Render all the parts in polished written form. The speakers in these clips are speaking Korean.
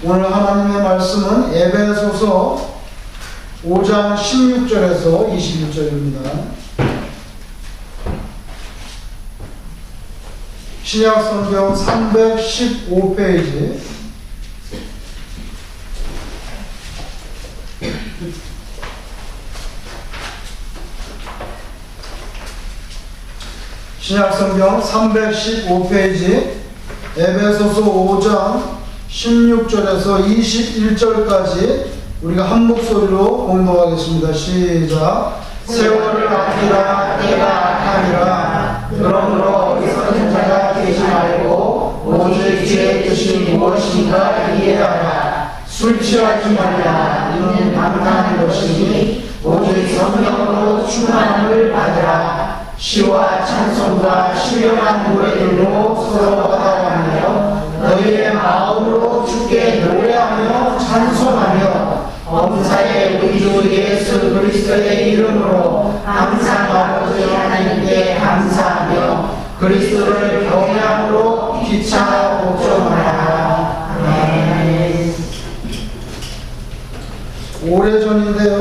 오늘 하나님의 말씀은 에베소서 5장 16절에서 21절입니다. 신약성경 315페이지 신약성경 315페이지 에베소서 5장 16절에서 21절까지 우리가 한 목소리로 공독하겠습니다. 시작. 세월을 아끼라 때가 악하니라. 그러므로 어리석은 자가 되지 말고 오직 주의 뜻이 무엇인가 이해하라. 술 취하지 말라. 이는 방탕한 것이니 오직 성령으로 충만함을 받으라. 시와 찬송과 신령한 노래들로 서로 화답하며 너희의 마음으로 주께 노래하며 찬송하며 범사의 우리 주 예수 그리스도의 이름으로 항상 아버지 하나님께 감사하며 그리스도를 경외함으로 기차 복종하라. 아멘. 오래전인데요,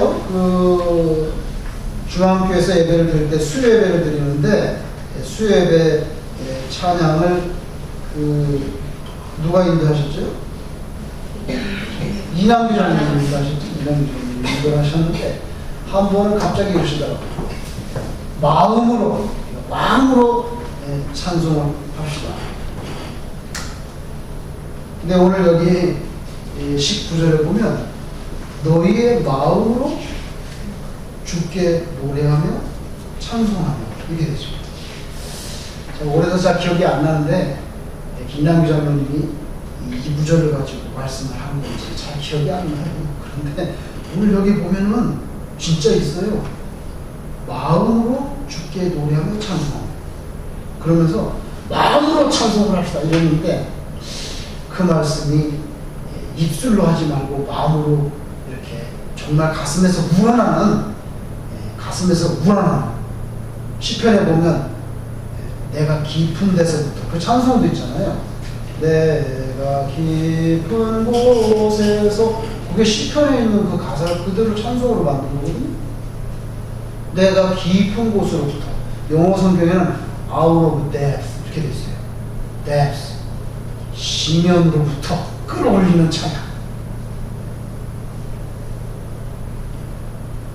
중앙교회에서 예배를 드릴 때 수요예배를 드리는데 수요예배 찬양을 누가 인도하셨죠? 이남규 장로님이 인도하셨죠? 이남규 장로님이 인도를 하셨는데 한 번은 갑자기 오시더라고요. 마음으로 찬송을 합시다. 근데 오늘 여기 19절에 보면 너희의 마음으로 주께 노래하며 찬송하며 이렇게 되죠. 오래돼서 잘 기억이 안 나는데 김남규 장로님이 이 구절을 가지고 말씀을 하는 건지 잘 기억이 안 나요. 그런데 오늘 여기 보면은 진짜 있어요. 마음으로 주께 노래하며 찬송하며 그러면서 마음으로 찬송을 합시다 이랬는데 그 말씀이 입술로 하지 말고 마음으로 이렇게 정말 가슴에서 우러나는 시편에 보면 내가 깊은 데서부터 그 찬송도 있잖아요. 내가 깊은 곳에서 그게 시편에 있는 그 가사를 그대로 찬송으로 만든 거거든요. 내가 깊은 곳으로부터 영어 성경에는 out of depth 이렇게 돼 있어요. depth 심연으로부터 끌어올리는 찬양.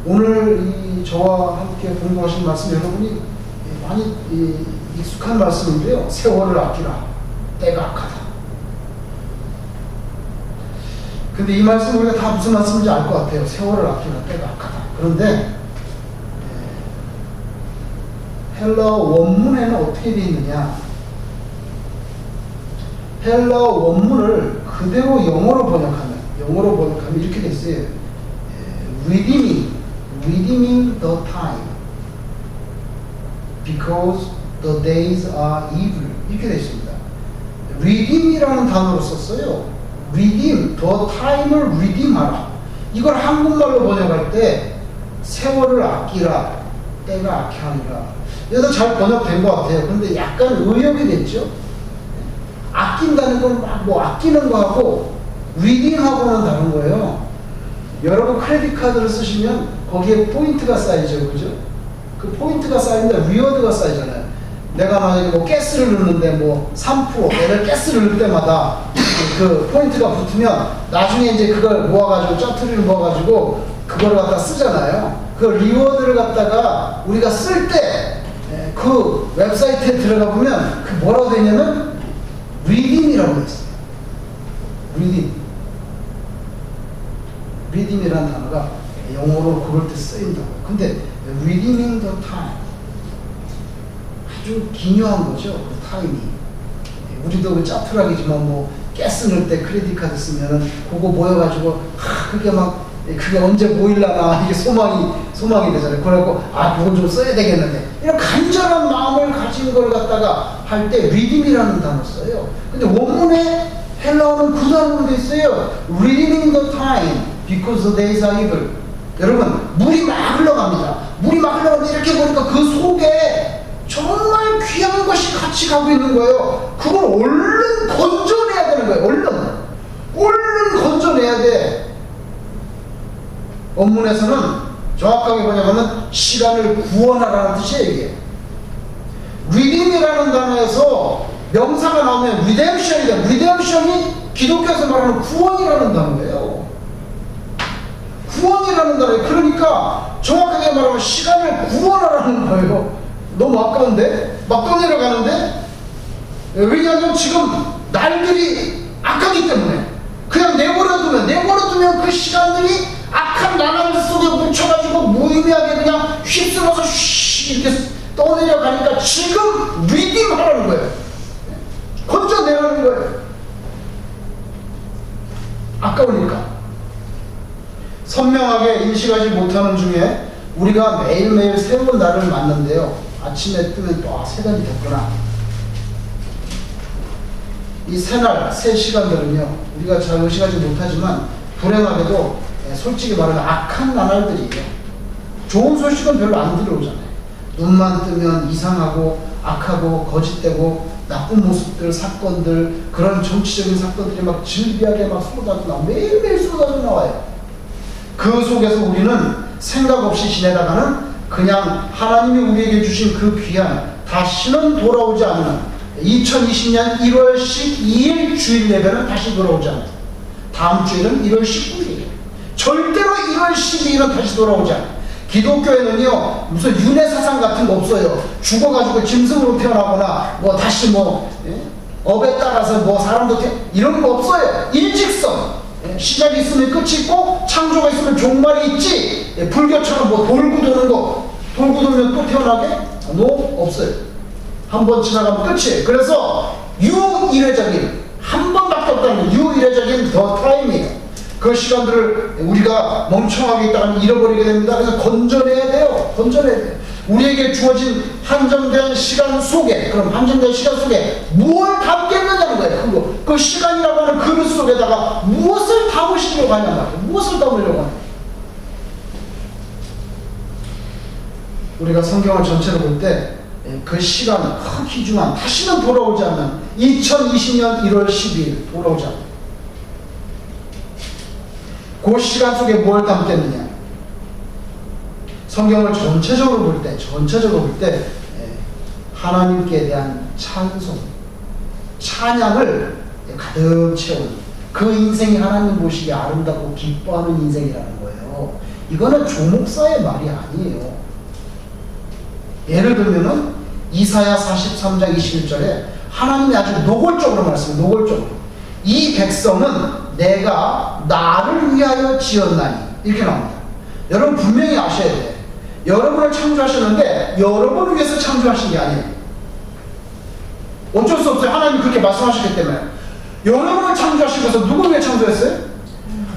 오늘 저와 함께 공부하신 말씀 여러분이 많이 익숙한 말씀인데요. 세월을 아끼라. 때가 악하다. 근데 이 말씀 우리가 다 무슨 말씀인지 알 것 같아요. 세월을 아끼라. 때가 악하다. 그런데 헬라어 원문에는 어떻게 되어 있느냐. 헬라어 원문을 그대로 영어로 번역하면 이렇게 되어 있어요. redeeming the time because the days are evil 이렇게 되어 있습니다. redeem이라는 단어를 썼어요. redeem, the time을 redeem하라. 이걸 한국말로 번역할 때 세월을 아끼라, 때가 악해 하니라. 여기서 잘 번역된 것 같아요. 근데 약간 의역이 됐죠. 아낀다는 건 막 아끼는 거하고 redeem하고는 다른 거예요. 여러분 크레딧 카드를 쓰시면 거기에 포인트가 쌓이죠, 그죠? 그 포인트가 쌓이는데 리워드가 쌓이잖아요. 내가 만약에 가스를 넣는데 3% 내가 가스를 넣을 때마다 그 포인트가 붙으면 나중에 이제 그걸 모아가지고 짜투리를 모아가지고 그걸 갖다 쓰잖아요. 그 리워드를 갖다가 우리가 쓸 때 그 웹사이트에 들어가 보면 그 뭐라고 되냐면 redeem이라고 했어요. redeem이라는 단어가 영어로 그럴 때 쓰인다고. 근데 redeeming the time 아주 기묘한 거죠. 그 타임이. 우리도 그 짜투락이지만 가스 넣을 때 크레딧 카드 쓰면은 그거 모여가지고 그게 언제 모일라나 이게 소망이 되잖아요. 그래갖고 그건 좀 써야 되겠는데 이런 간절한 마음을 가진 걸 갖다가 할 때 redeem이라는 단어 써요. 근데 원문에 헬라어는 그 단어로 돼 있어요. redeeming the time because the days are evil. 여러분 물이 막 흘러갑니다. 물이 막 흘러가는데 이렇게 보니까 그 속에 정말 귀한 것이 같이 가고 있는 거예요. 그걸 얼른 건져내야 되는 거예요. 얼른 원문에서는 정확하게 뭐냐면 시간을 구원하라는 뜻이에요. 이게 redeem이라는 단어에서 명사가 나오면 redemption이다. redemption이 기독교에서 말하는 구원이라는 단어예요. 구원이라는 단어예요. 그러니까 정확하게 말하면 시간을 구원하라는 거예요. 너무 아까운데? 막 떠내려가는데? 왜냐하면 지금 날들이 악하기 때문에 그냥 내버려두면 그 시간들이 악한 나날 속에 뭉쳐가지고 무의미하게 그냥 휩쓸어서 이렇게 떠내려가니까 지금 리딩하라는 거예요. 건져내라는 거예요. 아까우니까. 선명하게 인식하지 못하는 중에 우리가 매일매일 새로운 날을 맞는데요. 아침에 뜨면 또 새 날이 됐구나. 이 새날, 새 시간들은요, 우리가 잘 의식하지 못하지만 불행하게도 솔직히 말하면 악한 나날들이에요. 좋은 소식은 별로 안 들어오잖아요. 눈만 뜨면 이상하고 악하고 거짓되고 나쁜 모습들, 사건들, 그런 정치적인 사건들이 막 질비하게 막 쏟아져 나와요. 매일매일 쏟아져 나와요. 그 속에서 우리는 생각 없이 지내다가는 그냥 하나님이 우리에게 주신 그 귀한 다시는 돌아오지 않는 2020년 1월 12일 주일 예배는 다시 돌아오지 않아요. 다음 주일은 1월 19일이에요. 절대로 1월 12일은 다시 돌아오지 않아요. 기독교에는요 무슨 윤회사상 같은 거 없어요. 죽어가지고 짐승으로 태어나거나 뭐 다시 업에 따라서 뭐 사람도 이런 거 없어요. 일직선. 시작이 있으면 끝이 있고 창조가 있으면 종말이 있지. 불교처럼 뭐 돌고 도는 거 돌고 돌면 또 태어나게? 없어요. 한 번 지나가면 끝이에요. 그래서 유일회적인 한 번밖에 없다는 유일회적인 더 타임이에요. 그 시간들을 우리가 멍청하게 있다가 잃어버리게 됩니다. 그래서 건져내야 돼요. 건져내야 돼요. 우리에게 주어진 한정된 시간 속에, 그럼 한정된 시간 속에 무엇을 담겠느냐는 거예요. 그 시간이라고 하는 그릇 속에다가 무엇을 담으시려고 하냐 말이에요. 무엇을 담으려고 하냐. 우리가 성경을 전체로 볼 때 그 시간 귀중한 다시는 돌아오지 않는 2020년 1월 12일 돌아오지 않는 그 시간 속에 뭘 담겠느냐. 성경을 전체적으로 볼 때 하나님께 대한 찬송, 찬양을 가득 채우는 그 인생이 하나님 보시기에 아름답고 기뻐하는 인생이라는 거예요. 이거는 조목사의 말이 아니에요. 예를 들면은 이사야 43장 21절에 하나님이 아주 노골적으로 말씀해요. 노골적으로. 이 백성은 내가 나를 위하여 지었나니 이렇게 나옵니다. 여러분 분명히 아셔야 돼요. 여러분을 창조하셨는데 여러분을 위해서 창조하신 게 아니에요. 어쩔 수 없어요. 하나님이 그렇게 말씀하셨기 때문에. 여러분을 창조하시면서 누굴 위해 창조했어요?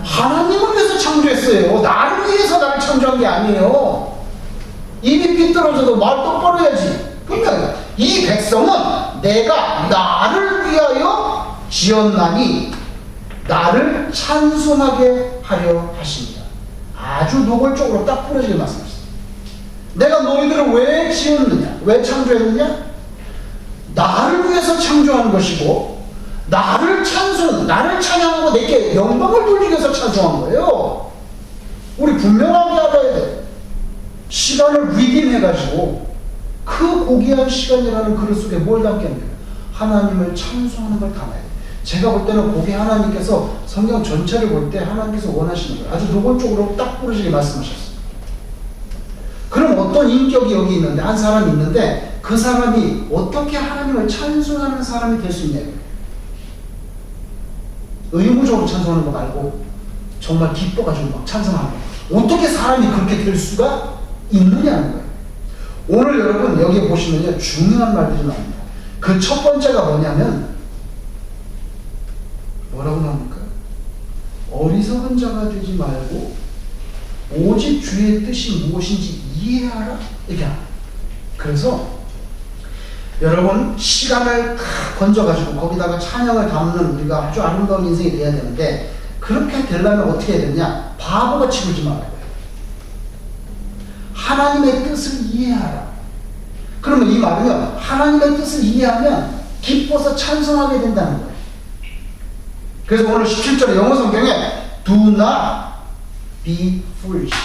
하나님을 위해서 창조했어요. 나를 위해서 나를 창조한 게 아니에요. 입이 삐뚤어져도 말 똑바로 해야지. 분명히 이 백성은 내가 나를 위하여 지었나니 나를 찬송하게 하려 하십니다. 아주 노골적으로 딱 부러지게 말씀하셨어요. 내가 너희들을 왜 지었느냐? 왜 창조했느냐? 나를 위해서 창조한 것이고 나를 찬양하고 내게 영광을 돌리기 위해서 찬송한 거예요. 우리 분명하게 알아야 돼. 시간을 리딩해가지고 그 고귀한 시간이라는 그릇 속에 뭘 담겠느냐? 하나님을 찬송하는 걸 담아야 돼. 제가 볼 때는 그게 하나님께서 성경 전체를 볼 때 하나님께서 원하시는 거예요. 아주 노골적으로 딱 부러지게 말씀하셨어요. 그럼 어떤 인격이 여기 있는데, 한 사람이 있는데 그 사람이 어떻게 하나님을 찬송하는 사람이 될 수 있냐고요. 의무적으로 찬송하는 거 말고 정말 기뻐가지고 막 찬송하는 거. 어떻게 사람이 그렇게 될 수가 있느냐는 거예요. 오늘 여러분 여기 보시면요 중요한 말들이 나옵니다. 그 첫 번째가 뭐냐면 뭐라고 나옵니까? 어리석은 자가 되지 말고 오직 주의 뜻이 무엇인지 이해하라. 이렇게 합니다. 그래서 여러분 시간을 다 건져가지고 거기다가 찬양을 담는 우리가 아주 아름다운 인생이 돼야 되는데 그렇게 되려면 어떻게 해야 되냐? 바보같이 굴지 말아요. 하나님의 뜻을 이해하라. 그러면 이 말은요 하나님의 뜻을 이해하면 기뻐서 찬송하게 된다는 거예요. 그래서 오늘 17절에 영어 성경에 Do not be foolish.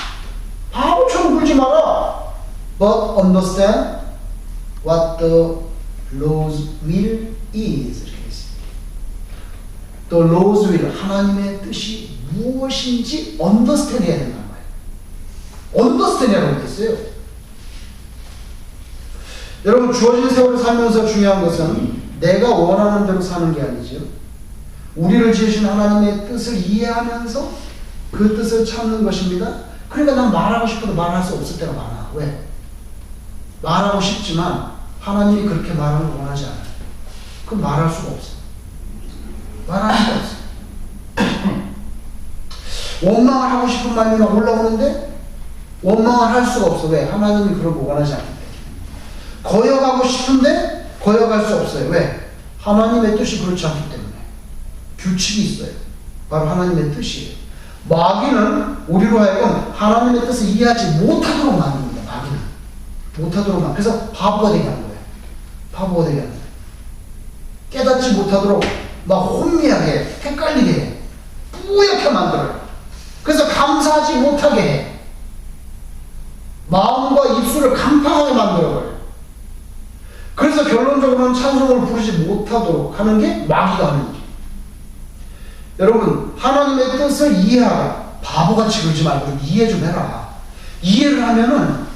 바보처럼 굴지 마라. But understand what the Lord's will is. 이렇게 있습니다. The Lord's will, 하나님의 뜻이 무엇인지 understand 해야 된다는 거예요. understand 하라고 했어요. 여러분, 주어진 세월을 살면서 중요한 것은 내가 원하는 대로 사는 게 아니죠. 우리를 지으신 하나님의 뜻을 이해하면서 그 뜻을 찾는 것입니다. 그러니까 난 말하고 싶어도 말할 수 없을 때가 많아. 왜? 말하고 싶지만 하나님이 그렇게 말하는 걸 원하지 않아요. 그럼 말할 수가 없어. 말할 수가 없어. 원망을 하고 싶은 마음이 막 올라오는데 원망을 할 수가 없어. 왜? 하나님이 그런 거 원하지 않기 때문에. 거역하고 싶은데 거역할 수 없어요. 왜? 하나님의 뜻이 그렇지 않기 때문에. 규칙이 있어요. 바로 하나님의 뜻이에요. 마귀는 우리로 하여금 하나님의 뜻을 이해하지 못하도록 만듭니다. 마귀는. 못하도록 만듭니다. 그래서 바보가 되게 하는 거예요. 바보가 되게 하는 거예요. 깨닫지 못하도록 막 혼미하게 헷갈리게 해. 뿌옇게 만들어요. 그래서 감사하지 못하게 해. 마음과 입술을 간판하게 만들어버려요. 그래서 결론적으로는 찬송을 부르지 못하도록 하는 게 마귀가 하는 거죠. 여러분, 하나님의 뜻을 이해하라. 바보같이 그러지 말고 이해 좀 해라. 이해를 하면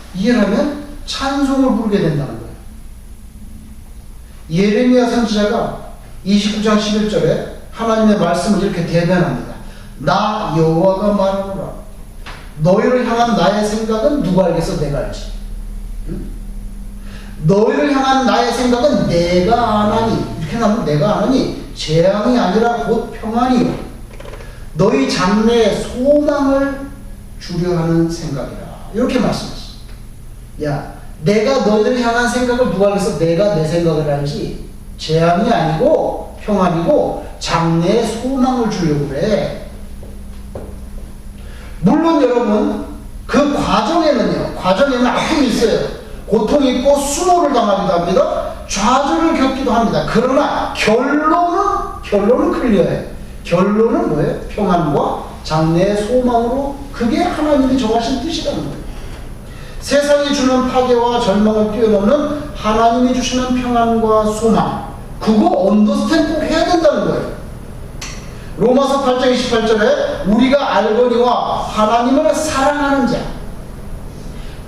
찬송을 부르게 된다는 거예요. 예레미야 선지자가 29장 11절에 하나님의 말씀을 이렇게 대변합니다. 나 여호와가 말하노라. 너희를 향한 나의 생각은 누가 알겠어? 내가 알지. 응? 너희를 향한 나의 생각은 내가 아나니. 이렇게 나오면 내가 아나니 재앙이 아니라 곧 평안이요 너희 장래에 소망을 주려 하는 생각이라. 이렇게 말씀했어. 야, 내가 너희를 향한 생각을 누가 알겠어? 내가 내 생각을 알지. 재앙이 아니고 평안이고 장래에 소망을 주려고 그래. 물론 여러분, 그 과정에는 아픔이 있어요. 고통이 있고 수모를 당하기도 합니다. 좌절을 겪기도 합니다. 그러나 결론은 클리어해요. 결론은 뭐예요? 평안과 장래의 소망으로. 그게 하나님이 정하신 뜻이라는 거예요. 세상이 주는 파괴와 절망을 뛰어넘는 하나님이 주시는 평안과 소망, 그거 언더스탠드 꼭 해야 된다는 거예요. 로마서 8장 28절에 우리가 알거니와 하나님을 사랑하는 자,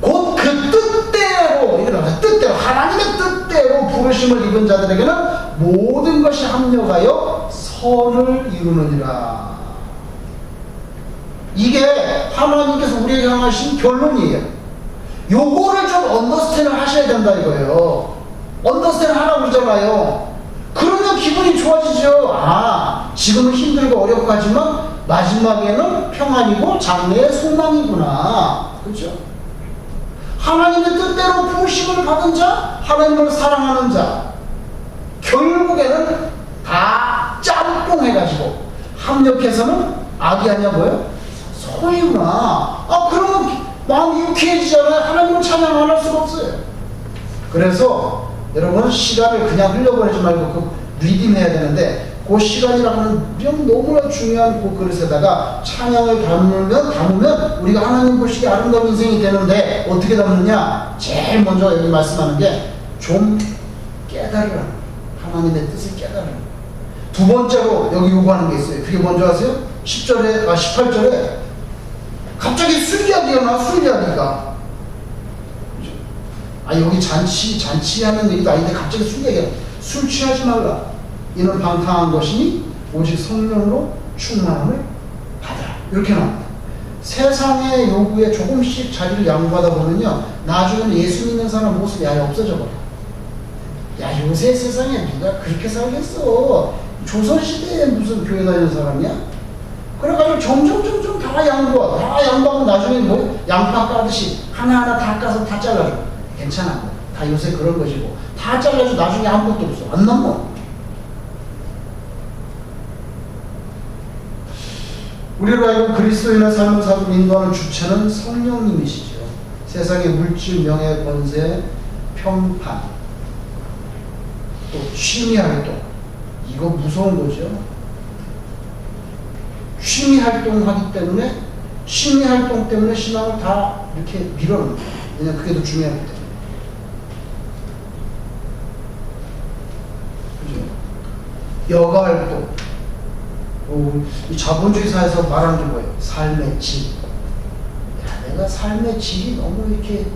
곧 그 뜻대로 하나님의 뜻대로 부르심을 입은 자들에게는 모든 것이 합력하여 선을 이루느니라. 이게 하나님께서 우리에게 향하신 결론이에요. 요거를 좀 언더스탠드 하셔야 된다 이거예요. 언더스탠드 하라고 그러잖아요. 그러면 기분이 좋아지죠. 아, 지금은 힘들고 어렵고 하지만 마지막에는 평안이고 장래의 소망이구나. 그렇죠? 하나님의 뜻대로 부르심을 받은 자, 하나님을 사랑하는 자, 결국에는 다 짬뽕해가지고 합력해서는 악이 아니야 뭐예요? 소이구나. 아, 그러면 마음이 유쾌해지잖아요. 하나님을 찬양 안 할 수가 없어요. 그래서 여러분, 시간을 그냥 흘려보내지 말고 그 리딩해야 되는데, 그 시간이라고 하는 너무나 중요한 그 그릇에다가 찬양을 담으면 우리가 하나님 보시기에 아름다운 인생이 되는데, 어떻게 담느냐? 제일 먼저 여기 말씀하는 게 좀 깨달으라. 하나님의 뜻을 깨달으라. 두 번째로 여기 요구하는 게 있어요. 그게 뭔지 아세요? 18절에 갑자기 술 이야기가 나. 술 이야기가. 아, 여기 잔치하는 얘기도 아닌데 갑자기 술 이야기가. 술 취하지 말라. 이는 방탕한 것이니 오직 성령으로 충만함을 받아라. 이렇게 나옵니다. 세상의 요구에 조금씩 자리를 양보하다 보면요, 나중에는 예수 믿는 사람 모습이 아예 없어져 버려. 야, 요새 세상에 누가 그렇게 살겠어. 조선시대에 무슨 교회 다니는 사람이야? 그래가지고 점점 다 양보하고 나중에 뭐 양파 까듯이 하나하나 다 까서 다 잘라줘. 괜찮아. 다 요새 그런 것이고. 다 잘라줘. 나중에 아무것도 없어. 안 넘어. 우리로 하여금 그리스도인의 삶을 살고 인도하는 주체는 성령님이시죠. 세상의 물질, 명예, 권세, 평판, 또 취미활동, 이거 무서운 거죠. 취미활동하기 때문에 심리 활동 때문에 신앙을 다 이렇게 밀어넣는 거예요. 왜냐면 그게 더 중요하기 때문에. 그죠? 여가 활동. 이 자본주의 사회에서 말하는 게 뭐예요? 삶의 질. 야, 내가 삶의 질이 너무 이렇게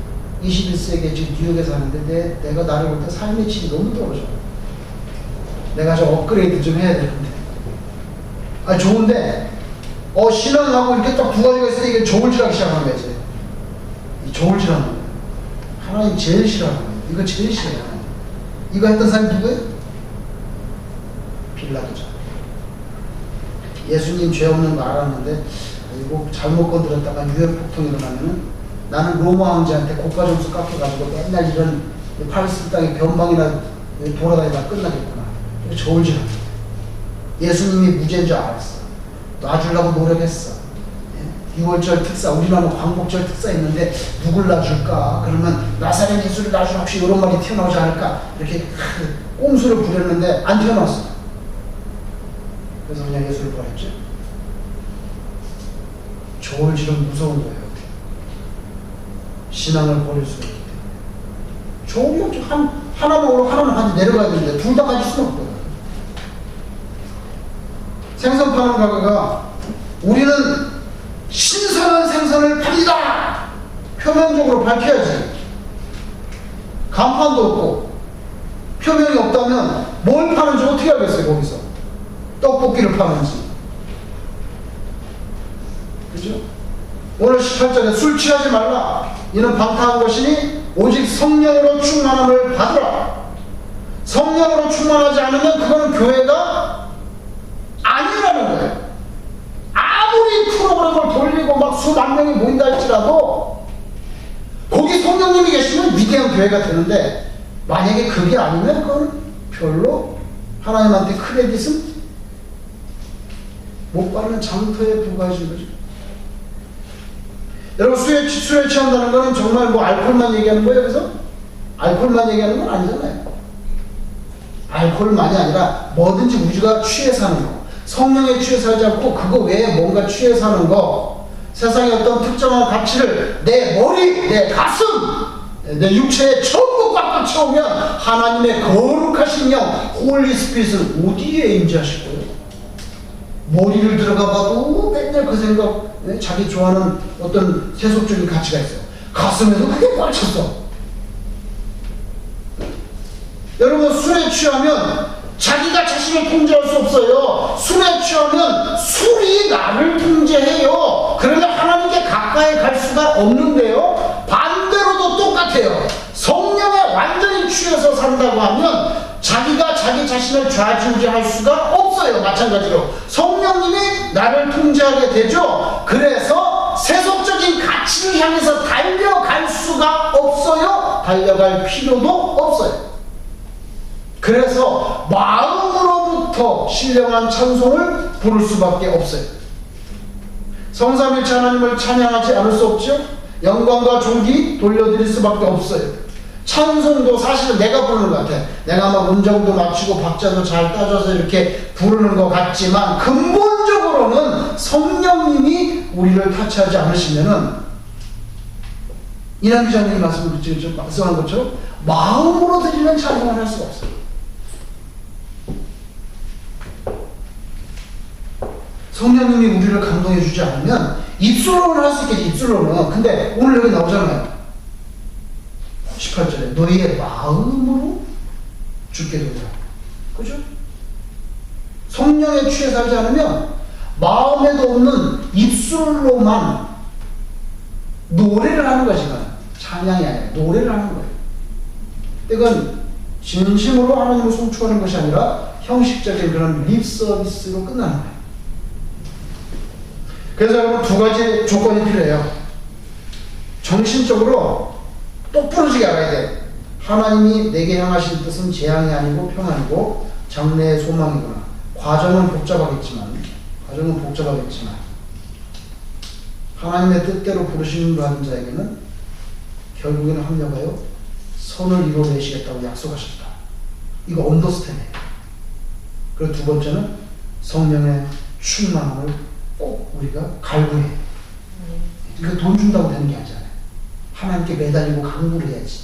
21세기에 지금 뉴욕에 사는데 내가 나를 볼 때 삶의 질이 너무 떨어져. 내가 좀 업그레이드 좀 해야 되는데. 아, 좋은데, 신앙하고 이렇게 딱 두 가지가 있으니 이게 저울질하기 시작하는 거야, 이제. 이 저울질하는 거야. 하나님 제일 싫어하는 거야. 이거 제일 싫어요. 이거 했던 사람이 누구예요? 빌라도잖아. 예수님 죄 없는 거 알았는데, 이거 잘못 건드렸다가 유혈폭풍이 일어나면은 나는 로마 황제한테 고가 점수 깎여가지고 맨날 이런 파리스 땅에 변방이나 돌아다니다 끝나겠구나. 저울질하는 거야. 예수님이 무죄인 줄 알았어. 놔주려고 노력했어. 6월절 특사, 우리나라 광복절 특사 있는데 누굴 놔줄까? 그러면 나사렛 예수를 놔주면 혹시 이런 말이 튀어나오지 않을까? 이렇게 꼼수를 부렸는데 안 튀어나왔어. 그래서 그냥 예수를 버렸죠. 저울질은 무서운 거예요. 신앙을 버릴 수가 있기 때문에. 저울이 하나만 오르고 하나만 같이 내려가야 되는데 둘 다 가질 수는 없거든. 생선 파는 가게가 우리는 신선한 생선을 팔리다! 표면적으로 밝혀야지. 간판도 없고 표면이 없다면 뭘 파는지 어떻게 알겠어요, 거기서. 떡볶이를 파는지. 그죠? 오늘 18절에 술 취하지 말라. 이는 방탕한 것이니 오직 성령으로 충만함을 받으라. 성령으로 충만하지 않으면 그거는 교회가 아니라는 거예요. 아무리 프로그램을 돌리고 막 수만 명이 모인다 할지라도 거기 성령님이 계시면 위대한 교회가 되는데 만약에 그게 아니면 그건 별로 하나님한테 크레딧은 못 받는 장터에 불과해진 거죠. 여러분 술에 취한다는 거는 정말 뭐 알코올만 얘기하는 거예요. 그래서 알코올만 얘기하는 건 아니잖아요. 알코올만이 아니라 뭐든지 우리가 취해 사는 거. 성령에 취해 살지 않고 그거 외에 뭔가 취해 사는 거. 세상의 어떤 특정한 가치를 내 머리, 내 가슴, 내 육체에 전부 꽉꽉 채우면 하나님의 거룩하신 영, 홀리 스피릿은 어디에 임재하실 거예요? 머리를 들어가 봐도 맨날 그 생각, 자기 좋아하는 어떤 세속적인 가치가 있어요. 가슴에도 그게 꽉 찼어. 여러분 술에 취하면 자기가 자신을 통제할 수 없어요. 술에 취하면 술이 나를 통제해요. 그러면 하나님께 가까이 갈 수가 없는데요. 반대로도 똑같아요. 성령에 완전히 취해서 산다고 하면 자기가 자기 자신을 좌지우지할 수가 없어요. 마찬가지로 성령님이 나를 통제하게 되죠. 그래서 세속적인 가치를 향해서 달려갈 수가 없어요. 달려갈 필요도 없어요. 그래서 마음으로부터 신령한 찬송을 부를 수밖에 없어요. 성삼일체 하나님을 찬양하지 않을 수 없죠. 영광과 존귀 돌려드릴 수밖에 없어요. 찬송도 사실은 내가 부르는 것 같아. 내가 막 음정도 맞추고 박자도 잘 따져서 이렇게 부르는 것 같지만 근본적으로는 성령님이 우리를 타치하지 않으시면은 이남 기자님이 말씀한 것처럼 마음으로 드리는 찬송을 할 수가 없어요. 성령님이 우리를 감동해 주지 않으면 입술로는 할 수 있겠지. 입술로는. 근데 오늘 여기 나오잖아요. 18절에 너희의 마음으로 죽게 되리라. 그죠? 성령에 취해 살지 않으면 마음에도 없는 입술로만 노래를 하는 거지만 찬양이 아니라 노래를 하는 거예요. 이건 진심으로 하나님을 송축하는 것이 아니라 형식적인 그런 립 서비스로 끝나는 거예요. 그래서 여러분 두 가지 조건이 필요해요. 정신적으로 똑부러지게 알아야 돼. 하나님이 내게 향하신 뜻은 재앙이 아니고 평안이고 장래의 소망이구나. 과정은 복잡하겠지만 하나님의 뜻대로 부르심을 받은 자에게는 결국에는 합력하여 선을 이루어내시겠다고 약속하셨다. 이거 언더스탠드예요. 그리고 두 번째는 성령의 충만함을 꼭 우리가 갈구해. 이거 돈 준다고 되는 게 아니잖아요. 하나님께 매달리고 강구를 해야지.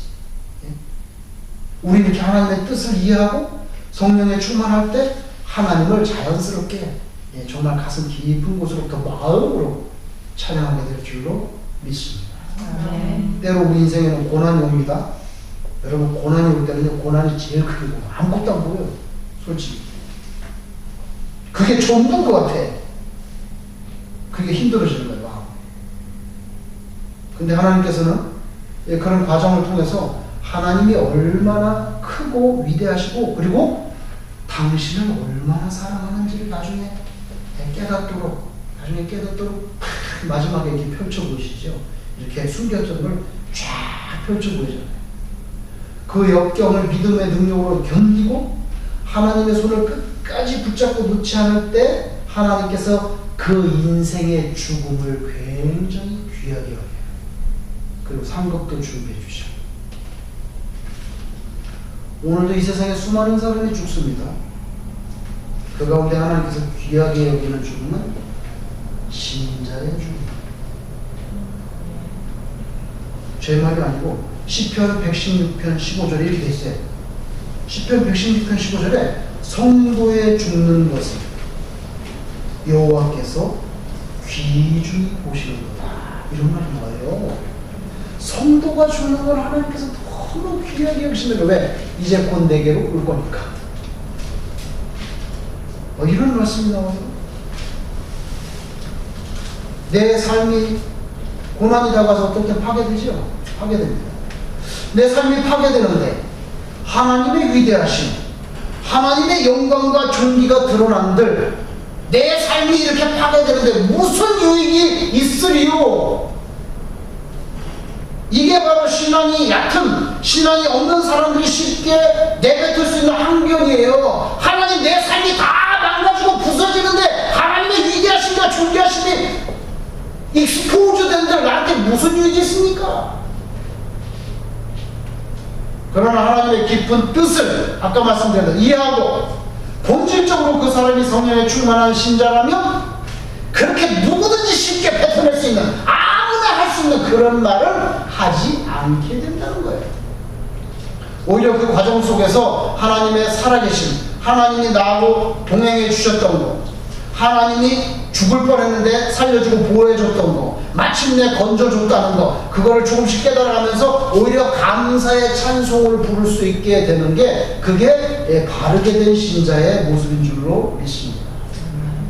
예? 우리 이렇게 하나님의 뜻을 이해하고 성령에 충만할 때 하나님을 자연스럽게 정말 가슴 깊은 곳으로부터 마음으로 찬양하게 될 줄로 믿습니다. 때로 우리 인생에는 고난이 옵니다. 여러분, 고난이 올 때는 고난이 제일 크게 보여. 아무것도 안 보여요. 솔직히. 그게 전부인 것 같아. 그게 힘들어지는 거예요. 마음. 근데 하나님께서는 그런 과정을 통해서 하나님이 얼마나 크고 위대하시고 그리고 당신을 얼마나 사랑하는지를 나중에 깨닫도록 마지막에 이렇게 펼쳐 보이시죠. 이렇게 숨겼던 걸 쫙 펼쳐 보이잖아요. 그 역경을 믿음의 능력으로 견디고 하나님의 손을 끝까지 붙잡고 놓지 않을 때 하나님께서 그 인생의 죽음을 굉장히 귀하게 여겨요. 그리고 상급도 준비해 주시고. 오늘도 이 세상에 수많은 사람이 죽습니다. 그 가운데 하나님께서 귀하게 여기는 죽음은 신자의 죽음. 제 말이 아니고 시편 116편 15절에 이렇게 돼 있어요. 시편 116편 15절에 성도의 죽는 것을 여호와께서 귀중히 보시는 거다. 이런 말이 나와요. 성도가 죽는 걸 하나님께서 너무 귀하게 여기시는 거예요. 왜? 이제 곧 내게로 올 거니까. 이런 말씀이 나와요. 내 삶이 고난이 다가서 어떨 때 파괴되죠? 파괴됩니다. 내 삶이 파괴되는데 하나님의 위대하심, 하나님의 영광과 존귀가 드러난들 내 삶이 이렇게 파괴되는데 무슨 유익이 있으리요? 이게 바로 신앙이 얕은, 신앙이 없는 사람들이 쉽게 내뱉을 수 있는 환경이에요. 하나님, 내 삶이 다 망가지고 부서지는데 하나님의 위대하심과 존귀하심이 익스포즈 된들 나한테 무슨 유익이 있습니까? 그러나 하나님의 깊은 뜻을 아까 말씀드린 대로 이해하고 본질적으로 그 사람이 성령에 충만한 신자라면 그렇게 누구든지 쉽게 뱉어낼 수 있는, 아무나 할 수 있는 그런 말을 하지 않게 된다는 거예요. 오히려 그 과정 속에서 하나님의 살아계심, 하나님이 나하고 동행해 주셨던 것, 하나님이 죽을 뻔했는데 살려주고 보호해줬던 거, 마침내 건져줬다는 거, 그거를 조금씩 깨달아가면서 오히려 감사의 찬송을 부를 수 있게 되는 게 그게 바르게 된 신자의 모습인 줄로 믿습니다.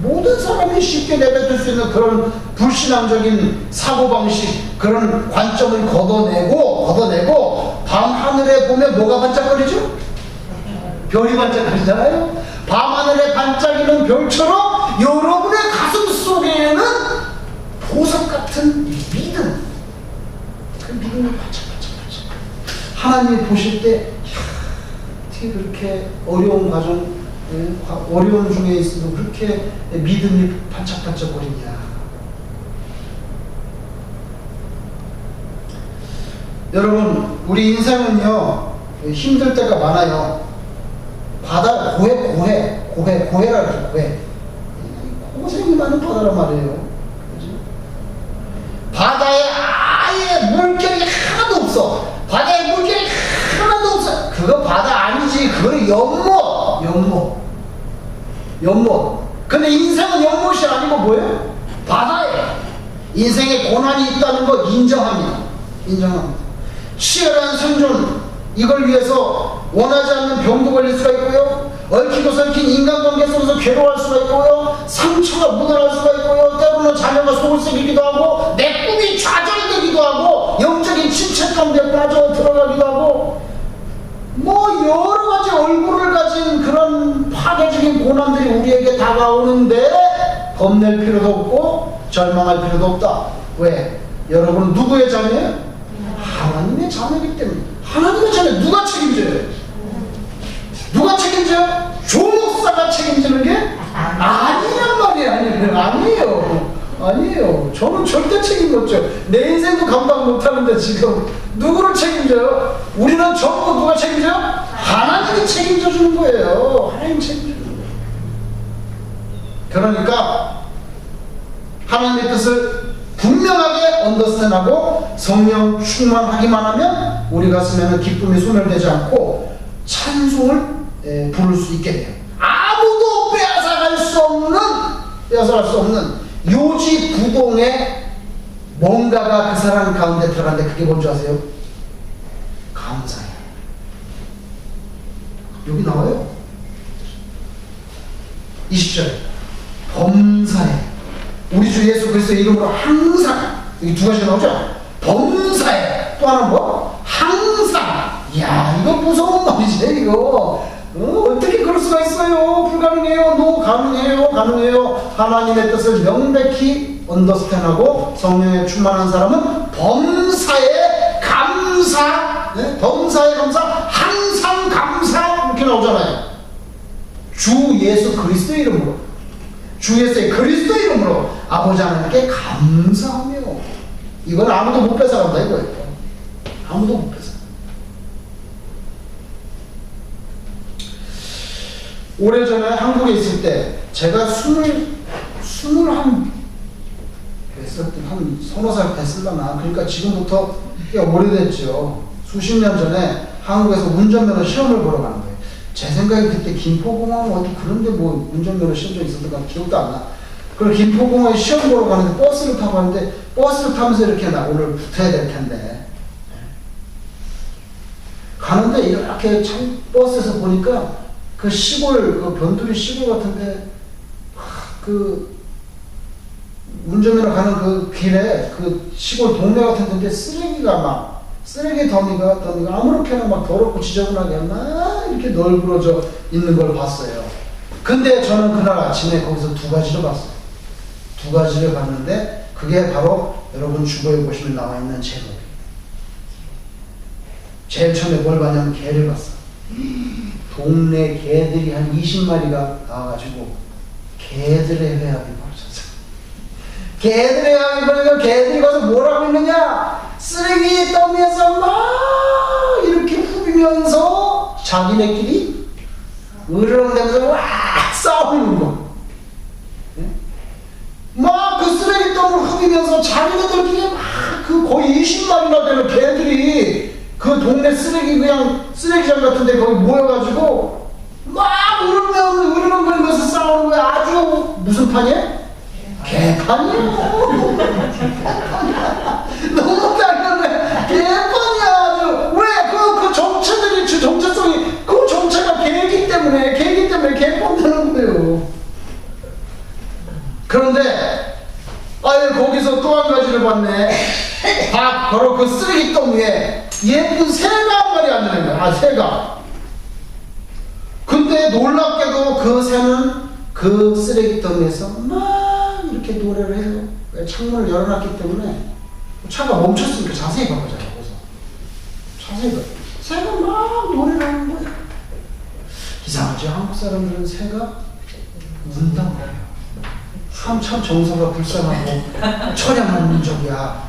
모든 사람이 쉽게 내뱉을 수 있는 그런 불신앙적인 사고방식, 그런 관점을 걷어내고 밤 하늘에 보면 뭐가 반짝거리죠? 별이 반짝거리잖아요. 밤하늘에 반짝이는 별처럼 여러분의 가슴 속에는 보석 같은 믿음, 그 믿음이 반짝반짝. 하나님이 보실 때 어떻게 그렇게 어려운 과정, 어려운 중에 있어도 그렇게 믿음이 반짝반짝거리냐. 여러분, 우리 인생은요 힘들 때가 많아요. 바다 고해라 고해. 고생이 많은 바다란 말이에요. 그죠? 바다에 아예 물결이 하나도 없어. 바다에 물결이 하나도 없어. 그거 바다 아니지. 그거 연못. 근데 인생은 연못이 아니고 뭐예요? 바다에 인생에 고난이 있다는 거 인정합니다. 치열한 생존, 이걸 위해서 원하지 않는 병도 걸릴 수가 있고요, 얽히고 설킨 인간관계 속에서 괴로워할 수가 있고요, 상처가 묻어날 수가 있고요, 때로는 자녀가 속을 썩이기도 하고 내 꿈이 좌절되기도 하고 영적인 침체감에 빠져 들어가기도 하고, 뭐 여러 가지 얼굴을 가진 그런 파괴적인 고난들이 우리에게 다가오는데 겁낼 필요도 없고 절망할 필요도 없다. 왜? 여러분은 누구의 자녀예요? 하나님의 자녀이기 때문에. 하나님의 자녀 누가 책임져요? 누가 책임져요? 조목사가 책임지는 게 아니란 말이에요. 아니에요. 저는 절대 책임 못 져요. 내 인생도 감당 못하는데 지금 누구를 책임져요? 우리는 전부 누가 책임져요? 하나님이 책임져 주는 거예요. 하나님 책임져 주는 거예요. 그러니까 하나님의 뜻을 분명하게 언더스탠하고 성령 충만하기만 하면 우리 가슴에는 기쁨이 소멸되지 않고 찬송을 부를 수 있게 돼요. 아무도 빼앗아갈 수 없는 요지부동의 뭔가가 그 사람 가운데 들어가는데 그게 뭔지 아세요? 감사해요. 여기 나와요. 20절 범사에 우리 주 예수 그리스도의 이름으로 항상 여기 두 가지가 나오죠. 범사에 또 하나 뭐? 항상. 야 이거 무서운 말이지 이거. 어떻게 그럴 수가 있어요? 불가능해요. 가능해요. 하나님의 뜻을 명백히 언더스탠하고 성령에 충만한 사람은 범사에 감사, 범사에 감사, 항상 감사 이렇게 나오잖아요. 주 예수 그리스도의 이름으로, 주 예수의 그리스도의 이름으로 아버지 하나님께 감사하며. 이건 아무도 못 뺏어간다 이거예요. 아무도 못 뺏어. 오래전에 한국에 있을 때 제가 한 서너 살 됐을라나. 그러니까 지금부터 꽤 오래됐죠. 수십 년 전에 한국에서 운전면허 시험을 보러 가는 거예요. 제 생각에 그때 김포공항 어디 그런데 뭐 운전면허 시험장 있었던가 기억도 안 나. 그리고 김포공항에 시험 보러 가는데 버스를 타고 가는데 버스를 타면서 이렇게 나 오늘 붙어야 될 텐데 가는데 이렇게 버스에서 보니까 그 시골, 그 변두리 시골 같은데, 그, 운전면허 가는 그 길에, 그 시골 동네 같은 데 쓰레기가 막, 쓰레기 더미가 아무렇게나 막 더럽고 지저분하게 막 이렇게 널브러져 있는 걸 봤어요. 근데 저는 그날 아침에 거기서 두 가지를 봤어요. 두 가지를 봤는데, 그게 바로 여러분 주보에 보시면 나와 있는 제목이에요. 제일 처음에 뭘 봤냐면 개를 봤어. 동네 개들이 한 20마리가 나와가지고 개들의 회합이 벌어졌어요. 개들의 회합이 벌어져서 개들이 가서 뭐라고 했느냐? 쓰레기 더미에서 막 이렇게 후비면서 자기네끼리 으르렁대면서 와 싸우는 거. 막 그 쓰레기 더미를 후비면서 자기네들끼리 막 그 거의 20마리나 되는 개들이 그 동네 그냥 쓰레기장 같은데 거기 모여가지고 막 으르렁거리면서 싸우는 거야. 아주 무슨 판이야? 개판이야. 너무 당연해. 개판이야 아주. 왜? 그 정체들이 정체성이 그 정체가 개이기 때문에 개판 되는 거예요. 그런데 거기서 또 한 가지를 봤네. 바로 그 쓰레기통 위에 예쁜 새가 한 마리 앉아있는 거야. 새가. 근데 놀랍게도 그 새는 그 쓰레기통에서 막 이렇게 노래를 해요. 창문을 열어놨기 때문에 차가 멈췄으니까 자세히 봐보자요. 자세히 봐. 새가 막 노래를 하는 거야. 이상하죠? 한국 사람들은 새가 운다고 해요. 참 정서가 불쌍하고 처량한 민족이야.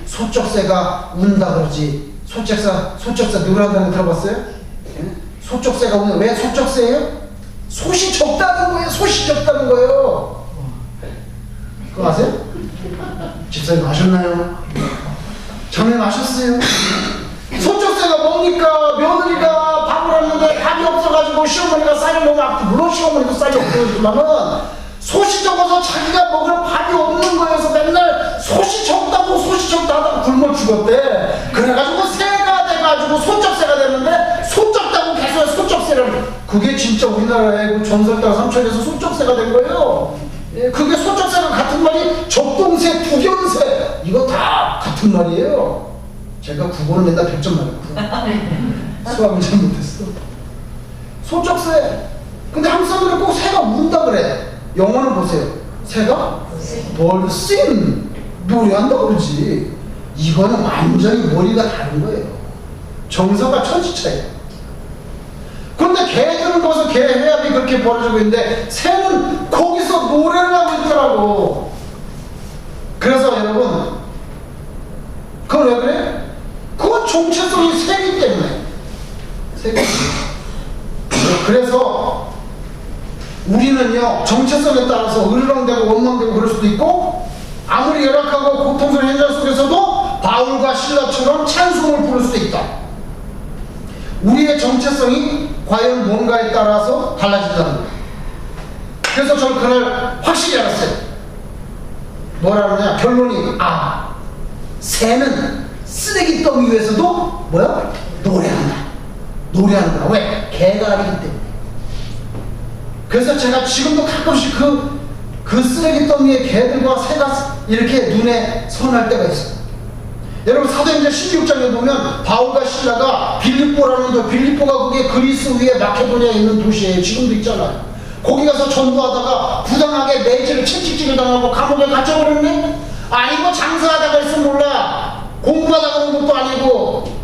소쩍새가 운다 그러지. 소쩍새 누구라는 거 들어봤어요? 소쩍새가 우는 왜 소쩍새예요? 솥이 적다는 거예요. 그거 아세요? 집사님 아셨나요? 전에 아셨어요? 소쩍새가 뭡니까? 며느리가 밥을 했는데 밥이 없어가지고 시어머니가 쌀을 먹으면 물론 시어머니도 쌀이 없어지만은 솥이 적어서 자기가 먹을 밥이 없는 거여서 맨날 솥이 적다 하다가 굶어 죽었대. 그래가지고 새가 돼가지고 소쩍새가 됐는데 소쩍다고 계속 소쩍새를. 그게 진짜 우리나라의 그 전설과 삼천에서 소쩍새가 된 거예요. 그게 소쩍새가 같은 말이 적동새, 두견새 이거 다 같은 말이에요. 제가 국어는 맨날 100점 맞았거든. 수학은 잘 못했어. 소쩍새. 근데 한국 사람들은 꼭 새가 운다 그래. 영어는 보세요. 새가 벌씬 노래한다 그러지. 이거는 완전히 머리가 다른 거예요. 정서가 천지차이야. 그런데 개들은 거기서 개 회합이 그렇게 벌어지고 있는데 새는 거기서 노래를 하고 있더라고. 그래서 여러분 그건 왜 그래? 그건 정체성이 새이기 때문에. 그래서 우리는요 정체성에 따라서 으르렁대고 원망되고 그럴 수도 있고 아무리 열악하고 고통스러운 현장 속에서 바울과 신라처럼 찬송을 부를 수도 있다. 우리의 정체성이 과연 뭔가에 따라서 달라진다는 거예요. 그래서 저는 그날 확실히 알았어요. 뭐라느냐, 결론이 새는 쓰레기 더미 위에서도 뭐야? 노래한다. 왜? 개가 아니기 때문에. 그래서 제가 지금도 가끔씩 그 쓰레기 더미의 개들과 새가 이렇게 눈에 선할 때가 있어요. 여러분 사도행전 16장에 보면 바울과 신라가 빌립보가 그게 그리스 위에 마케도니아에 있는 도시에 지금도 있잖아요. 거기 가서 전도하다가 부당하게 매질을 채찍질을 당하고 감옥에 갇혀버렸네. 아니고 장사하다가 있으면 몰라. 공부하다 그런 것도 아니고,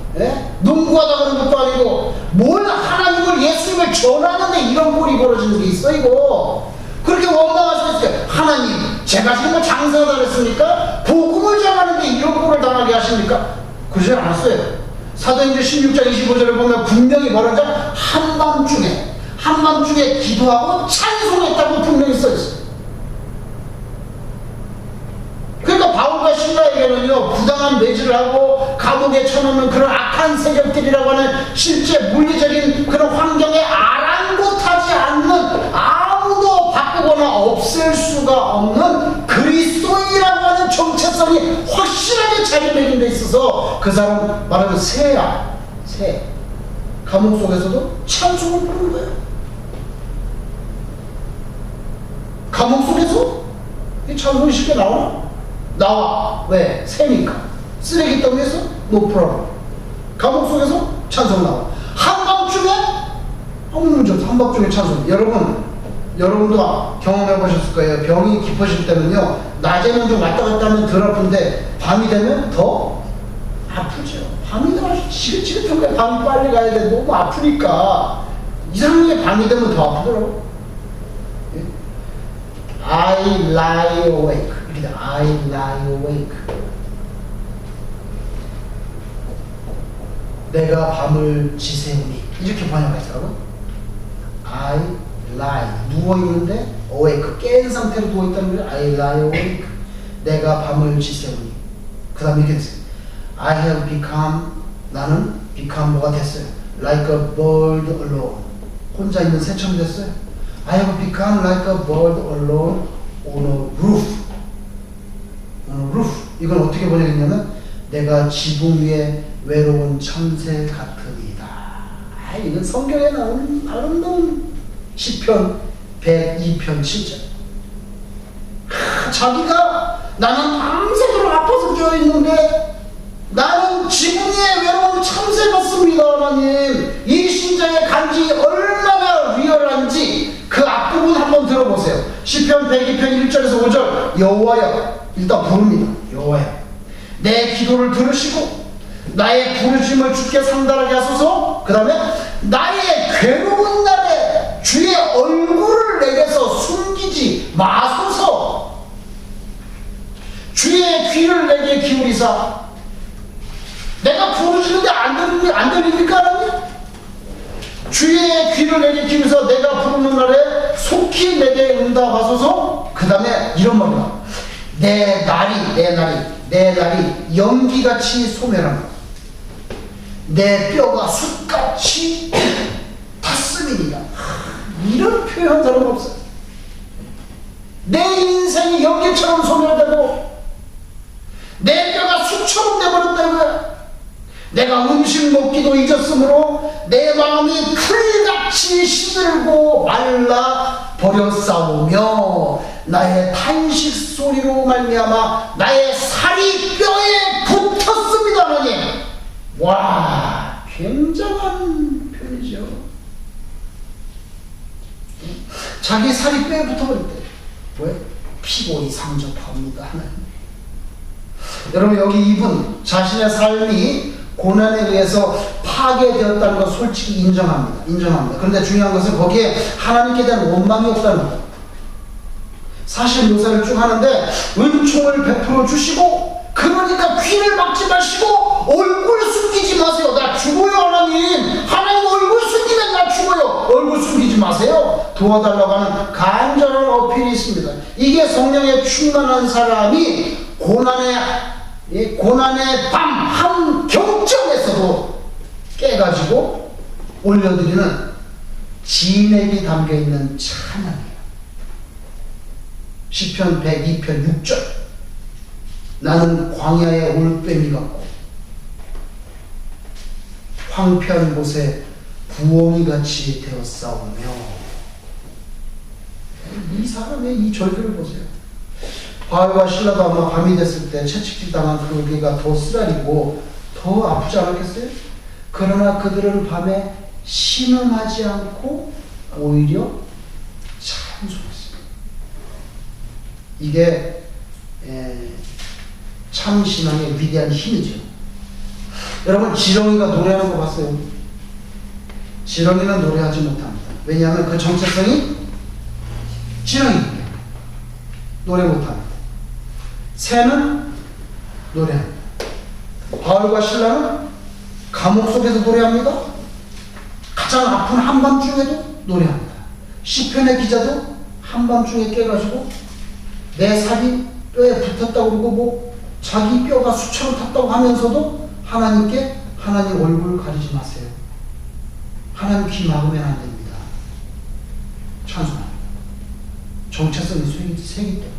농구하다 그런 것도 아니고, 뭘 하나님을 예수님을 전하는데 이런 꼴이 벌어지는 게 있어 이거. 그렇게 원망할 수 있어요. 하나님, 제가 지금 장사하다 그랬습니까? 복음을 전하는데 이런 꼴을 당하게 하십니까? 그러지 않았어요. 사도행전 16장 25절을 보면 분명히 뭐라죠? 한밤중에 기도하고 찬송했다고 분명히 써있어요. 그러니까 바울과 신라에게는요, 부당한 매질을 하고 감옥에 쳐놓는 그런 악한 세력들이라고 하는 실제 물리적인 그런 환경에 아랑곳하지 않는, 아무도 바꾸거나 없앨 수가 없는 그리스도인이라고 하는 정체성이 확실하게 자리매긴 데 있어서 그 사람 말하면 새야. 감옥 속에서도 찬송을 부르는 거예요. 감옥 속에서 이 찬송이 쉽게 나와. 왜? 새니까. 쓰레기 더미에서 no problem. 감옥 속에서 찬송 나와. 한밤중에 아무 문제 없어. 한밤중에 찬송. 여러분도 경험해 보셨을 거예요. 병이 깊어질 때는요, 낮에는 좀 왔다 갔다 하면 덜 아픈데 밤이 되면 더 아프죠. 밤이 되면 지긋지긋한 거야. 밤이 빨리 가야 돼. 너무 아프니까. 이상하게 밤이 되면 더 아프더라고. I lie awake. I lie awake. 내가 밤을 지새우니. 이렇게 번역했더라고. I lie. 누워있는데 awake. 깬 상태로 누워있다는 거예요. I lie awake. 내가 밤을 지새우니. 그 다음에 이렇게 됐어요. I have become. 나는 become 뭐가 됐어요? Like a bird alone. 혼자 있는 새처럼 됐어요. I have become like a bird alone on a roof. 이건 어떻게 번역했냐면 내가 지붕 위에 외로운 참새 같으리다. 이건 성경에 나오는 아름다운 시편 102편 7절. 자기가 나는 밤새도록 아파서 깨어있는데 나는 지붕 위에 외로운 참새 같습니다. 하나님, 이 신자의 간증이 얼마나 리얼한지 그 앞부분 한번 들어보세요. 시편 102편 1절에서 5절. 여호와여, 일단 부릅니다. 여호와여, 내 기도를 들으시고 나의 부르심을 주께 상달하게 하소서. 그 다음에 나의 괴로운 날에 주의 얼굴을 내게서 숨기지 마소서. 주의 귀를 내게 기울이사. 내가 부르시는데 안 들립니까? 하나님? 주의 귀를 내게 기울여서 내가 부르는 날에 속히 내게 응답하소서. 그 다음에 이런 말이야. 내 날이 연기같이 소멸합니다. 내 뼈가 숯같이 탔음이니라. 이런 표현 사람 없어요. 내 인생이 연기처럼 소멸되고 내 뼈가 숯처럼 돼버렸다 이거야. 내가 음식 먹기도 잊었으므로 내 마음이 풀같이 시들고 말라 버렸사오며 나의 탄식 소리로 말미암아 나의 살이 뼈에 붙었습니다. 하나님, 와, 굉장한 표현이죠. 자기 살이 뼈에 붙어버렸대. 왜? 피곤이 상접합니다. 하나님. 여러분, 여기 이분 자신의 삶이 고난에 의해서 파괴되었다는 것 솔직히 인정합니다. 그런데 중요한 것은 거기에 하나님께 대한 원망이 없다는 것. 사실 묘사를 쭉 하는데 은총을 베풀어 주시고 그러니까 귀를 막지 마시고 얼굴 숨기지 마세요. 나 죽어요. 하나님 얼굴 숨기면 나 죽어요. 얼굴 숨기지 마세요. 도와달라고 하는 간절한 어필이 있습니다. 이게 성령에 충만한 사람이 고난에 이 고난의 밤 한경점에서도 깨가지고 올려드리는 진액이 담겨있는 찬양이에요. 시편 102편 6절. 나는 광야의 올빼미 같고 황폐한 곳에 부엉이같이 되었사오며. 이 사람의 이 절규를 보세요. 바울과 실라도 아마 밤이 됐을 때 채찍질 당한 그에가 더 쓰라리고 더 아프지 않았겠어요? 그러나 그들은 밤에 신음하지 않고 오히려 찬송했어요. 이게 참 신앙의 위대한 힘이죠. 여러분, 지렁이가 노래하는 거 봤어요? 지렁이는 노래하지 못합니다. 왜냐하면 그 정체성이 지렁이기 때문에 노래 못합니다. 새는 노래합니다. 바울과 신라는 감옥 속에서 노래합니다. 가장 아픈 한밤중에도 노래합니다. 시편의 기자도 한밤중에 깨가지고 내 살이 뼈에 붙었다고 그러고 뭐 자기 뼈가 수처럼 탔다고 하면서도 하나님께 하나님 얼굴 가리지 마세요. 하나님 귀 막으면 안 됩니다. 찬송합니다. 정체성이 세기 때문에.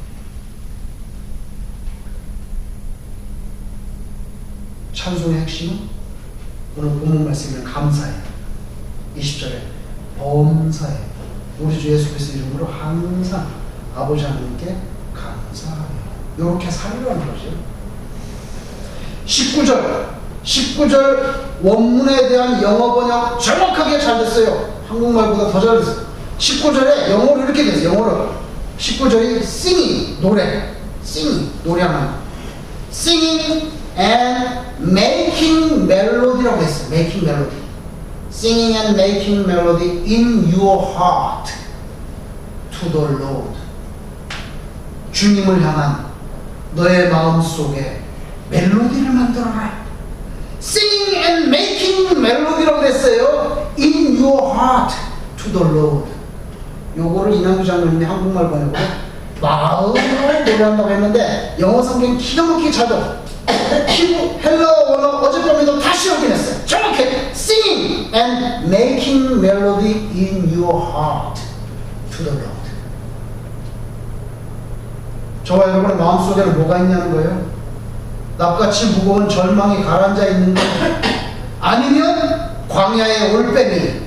찬송의 핵심은 오늘 본문 말씀에는 감사예요. 20절에 범사예요. 우리 주 예수 그리스도 이름으로 항상 아버지 하나님께 감사하며 이렇게 살으라는 거죠. 19절 원문에 대한 영어 번역 정확하게 잘 됐어요. 한국말보다 더 잘 됐어요. 19절에 영어로 이렇게 됐어요. 영어로 19절이 singing 노래, singing 노래하는 singing and making melody라고 했어요. making melody, singing and making melody in your heart to the Lord. 주님을 향한 너의 마음 속에 멜로디를 만들어라. Singing and making melody라고 했어요. In your heart to the Lord. 요거를 이남규 장로님이 한국말 번역으로 마음으로 노래한다고 했는데 영어 성경 기가 막히게 찾아. 헬러 원어 어젯밤에도 다시 확인했어요. 정확히 Singing and making melody in your heart to the Lord. 저와 여러분의 마음속에는 뭐가 있냐는 거예요. 납같이 무거운 절망이 가라앉아 있는 것, 아니면 광야의 올빼미,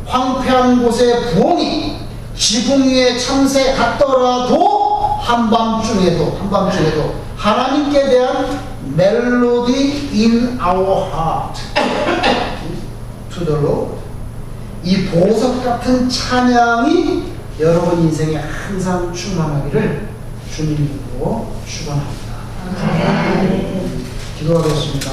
황폐한 곳의 부엉이, 지붕 위의 참새 같더라도 한밤중에도 하나님께 대한 멜로디 in our heart to the Lord. 이 보석 같은 찬양이 여러분 인생에 항상 충만하기를 주님으로 축원합니다. 기도하겠습니다.